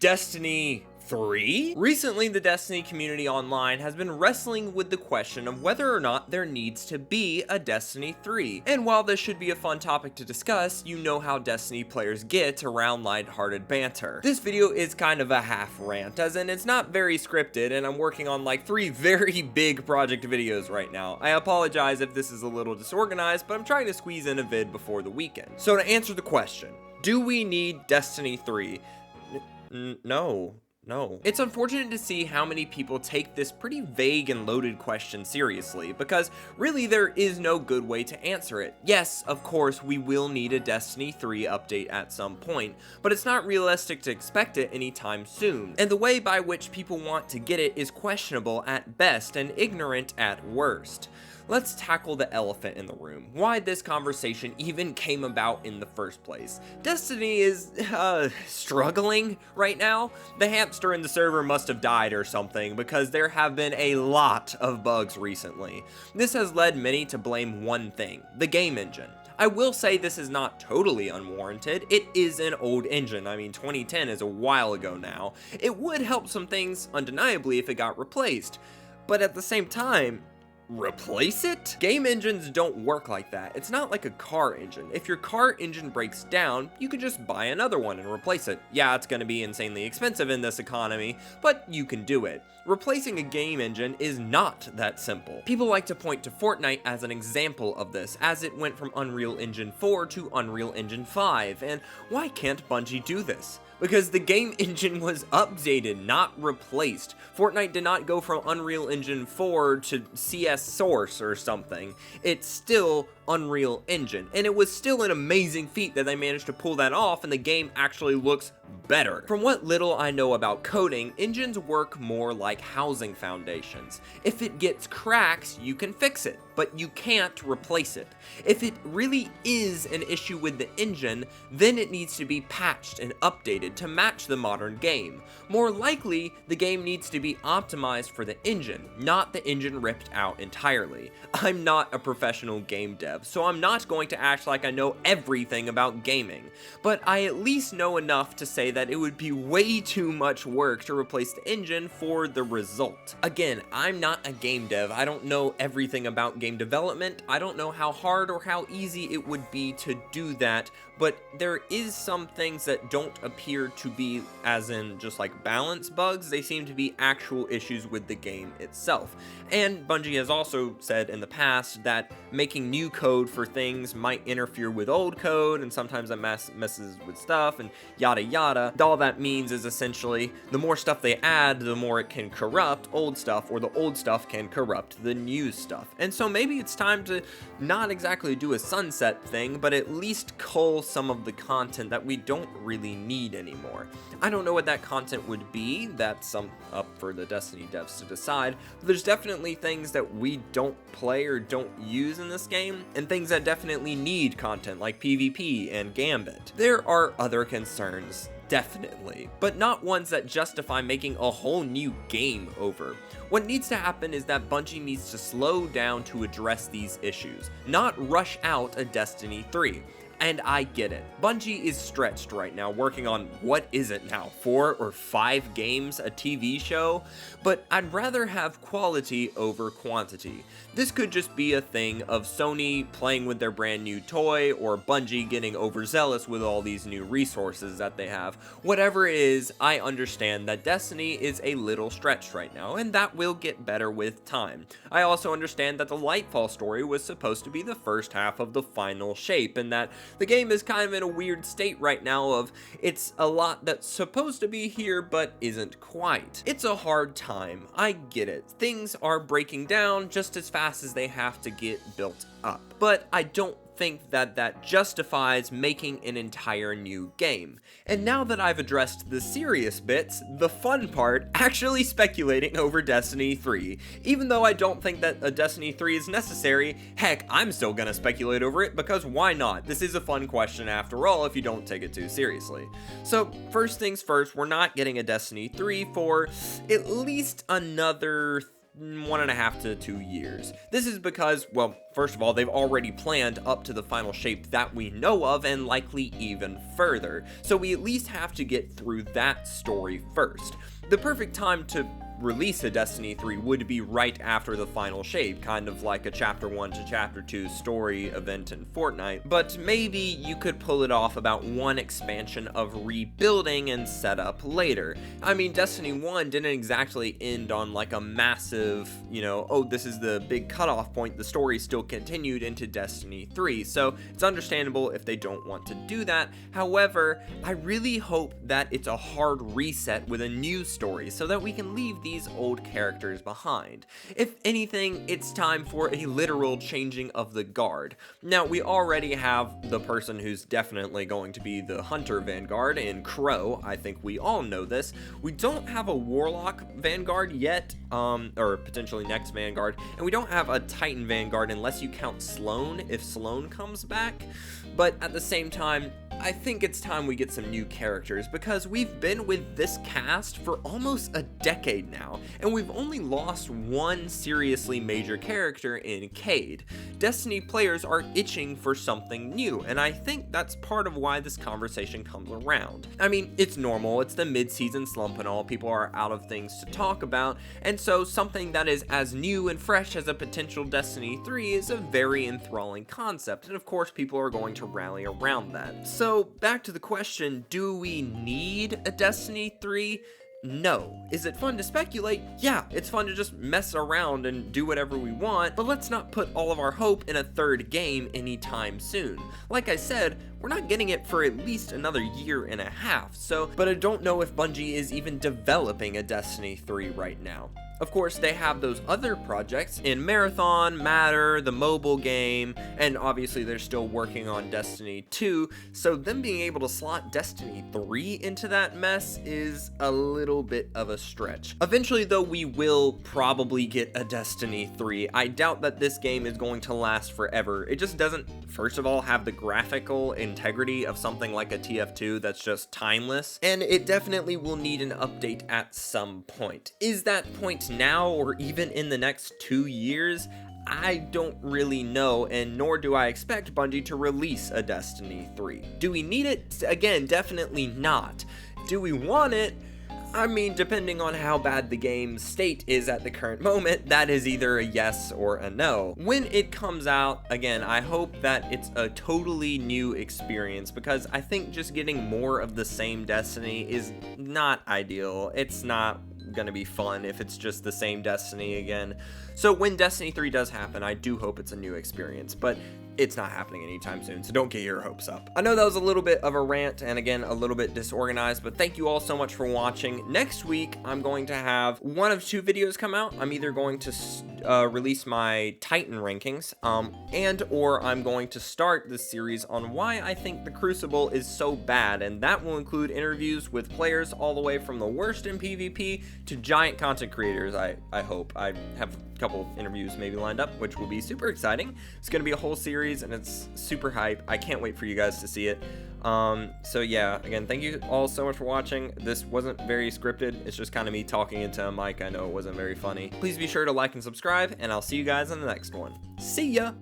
Destiny 3? Recently, the Destiny community online has been wrestling with the question of whether or not there needs to be a Destiny 3. And while this should be a fun topic to discuss, you know how Destiny players get around lighthearted banter. This video is kind of a half rant, as in it's not very scripted, and I'm working on like 3 very big project videos right now. I apologize if this is a little disorganized, but I'm trying to squeeze in a vid before the weekend. So to answer the question, do we need Destiny 3? No. It's unfortunate to see how many people take this pretty vague and loaded question seriously, because really there is no good way to answer it. Yes, of course, we will need a Destiny 3 update at some point, but it's not realistic to expect it anytime soon, and the way by which people want to get it is questionable at best and ignorant at worst. Let's tackle the elephant in the room, why this conversation even came about in the first place. Destiny is, struggling right now. The hamster in the server must have died or something, because there have been a lot of bugs recently. This has led many to blame one thing, the game engine. I will say this is not totally unwarranted. It is an old engine. I mean, 2010 is a while ago now. It would help some things, undeniably, if it got replaced. But at the same time, replace it? Game engines don't work like that. It's not like a car engine. If your car engine breaks down, you can just buy another one and replace it. Yeah, it's gonna be insanely expensive in this economy, but you can do it. Replacing a game engine is not that simple. People like to point to Fortnite as an example of this, as it went from Unreal Engine 4 to Unreal Engine 5, and why can't Bungie do this? Because the game engine was updated, not replaced. Fortnite did not go from Unreal Engine 4 to CS Source or something. It's still Unreal Engine, and it was still an amazing feat that they managed to pull that off, and the game actually looks better. From what little I know about coding, engines work more like housing foundations. If it gets cracks, you can fix it, but you can't replace it. If it really is an issue with the engine, then it needs to be patched and updated to match the modern game. More likely, the game needs to be optimized for the engine, not the engine ripped out entirely. I'm not a professional game dev, so I'm not going to act like I know everything about gaming, but I at least know enough to say that it would be way too much work to replace the engine for the result. Again, I'm not a game dev. I don't know everything about game development. I don't know how hard or how easy it would be to do that, but there is some things that don't appear to be as in just like balance bugs. They seem to be actual issues with the game itself. And Bungie has also said in the past that making new code for things might interfere with old code, and sometimes that messes with stuff and yada yada. All that means is essentially the more stuff they add, the more it can corrupt old stuff, or the old stuff can corrupt the new stuff. And so maybe it's time to not exactly do a sunset thing, but at least cull some of the content that we don't really need anymore. I don't know what that content would be. That's up for the Destiny devs to decide. But there's definitely things that we don't play or don't use in this game, and things that definitely need content like PvP and Gambit. There are other concerns, definitely, but not ones that justify making a whole new game over. What needs to happen is that Bungie needs to slow down to address these issues, not rush out a Destiny 3. And I get it. Bungie is stretched right now, working on, what is it now, 4 or 5 games, a TV show? But I'd rather have quality over quantity. This could just be a thing of Sony playing with their brand new toy, or Bungie getting overzealous with all these new resources that they have. Whatever it is, I understand that Destiny is a little stretched right now, and that will get better with time. I also understand that the Lightfall story was supposed to be the first half of the final shape, and that the game is kind of in a weird state right now of it's a lot that's supposed to be here but isn't quite. It's a hard time, I get it. Things are breaking down just as fast as they have to get built up. But I don't think that that justifies making an entire new game. And now that I've addressed the serious bits, the fun part, actually speculating over Destiny 3. Even though I don't think that a Destiny 3 is necessary, heck, I'm still gonna speculate over it because why not? This is a fun question after all if you don't take it too seriously. So first things first, we're not getting a Destiny 3 for at least another 1.5 to 2 years. This is because, well, first of all, they've already planned up to the final shape that we know of, and likely even further. So we at least have to get through that story first. The perfect time to release a Destiny 3 would be right after the final shape, kind of like a chapter 1 to chapter 2 story event in Fortnite, but maybe you could pull it off about one expansion of rebuilding and set up later. I mean, Destiny 1 didn't exactly end on like a massive, oh, this is the big cutoff point. The story still continued into Destiny 3, so it's understandable if they don't want to do that. However, I really hope that it's a hard reset with a new story so that we can leave these old characters behind. If anything, it's time for a literal changing of the guard. Now, we already have the person who's definitely going to be the Hunter Vanguard in Crow. I think we all know this. We don't have a Warlock Vanguard yet, or potentially next Vanguard, and we don't have a Titan Vanguard unless you count Sloan, if Sloan comes back. But at the same time, I think it's time we get some new characters, because we've been with this cast for almost a decade now, and we've only lost one seriously major character in Cade. Destiny players are itching for something new, and I think that's part of why this conversation comes around. I mean, it's normal, it's the mid-season slump and all, people are out of things to talk about, and so something that is as new and fresh as a potential Destiny 3 is a very enthralling concept, and of course people are going to rally around that. So back to the question, do we need a Destiny 3? No. Is it fun to speculate? Yeah, it's fun to just mess around and do whatever we want, but let's not put all of our hope in a third game anytime soon. Like I said, we're not getting it for at least another year and a half, but I don't know if Bungie is even developing a Destiny 3 right now. Of course, they have those other projects in Marathon, Matter, the mobile game, and obviously they're still working on Destiny 2, so them being able to slot Destiny 3 into that mess is a little bit of a stretch. Eventually, though, we will probably get a Destiny 3. I doubt that this game is going to last forever. It just doesn't, first of all, have the graphical integrity of something like a TF2 that's just timeless, and it definitely will need an update at some point. Is that point now, or even in the next 2 years? I don't really know, and nor do I expect Bungie to release a Destiny 3. Do we need it? Again, definitely not. Do we want it? I mean, depending on how bad the game's state is at the current moment, that is either a yes or a no. When it comes out, again, I hope that it's a totally new experience, because I think just getting more of the same Destiny is not ideal. It's not gonna be fun if it's just the same Destiny again. So when Destiny 3 does happen, I do hope it's a new experience, but it's not happening anytime soon, so don't get your hopes up. I know that was a little bit of a rant, and again, a little bit disorganized, but thank you all so much for watching. Next week, I'm going to have one of two videos come out. I'm either going to release my Titan rankings, and or I'm going to start this series on why I think the Crucible is so bad, and that will include interviews with players all the way from the worst in PvP to giant content creators, I hope. I have a couple interviews maybe lined up, which will be super exciting. It's going to be a whole series, and it's super hype. I can't wait for you guys to see it. So yeah, again, thank you all so much for watching. This wasn't very scripted. It's just kind of me talking into a mic. I know it wasn't very funny. Please be sure to like and subscribe, and I'll see you guys in the next one. See ya!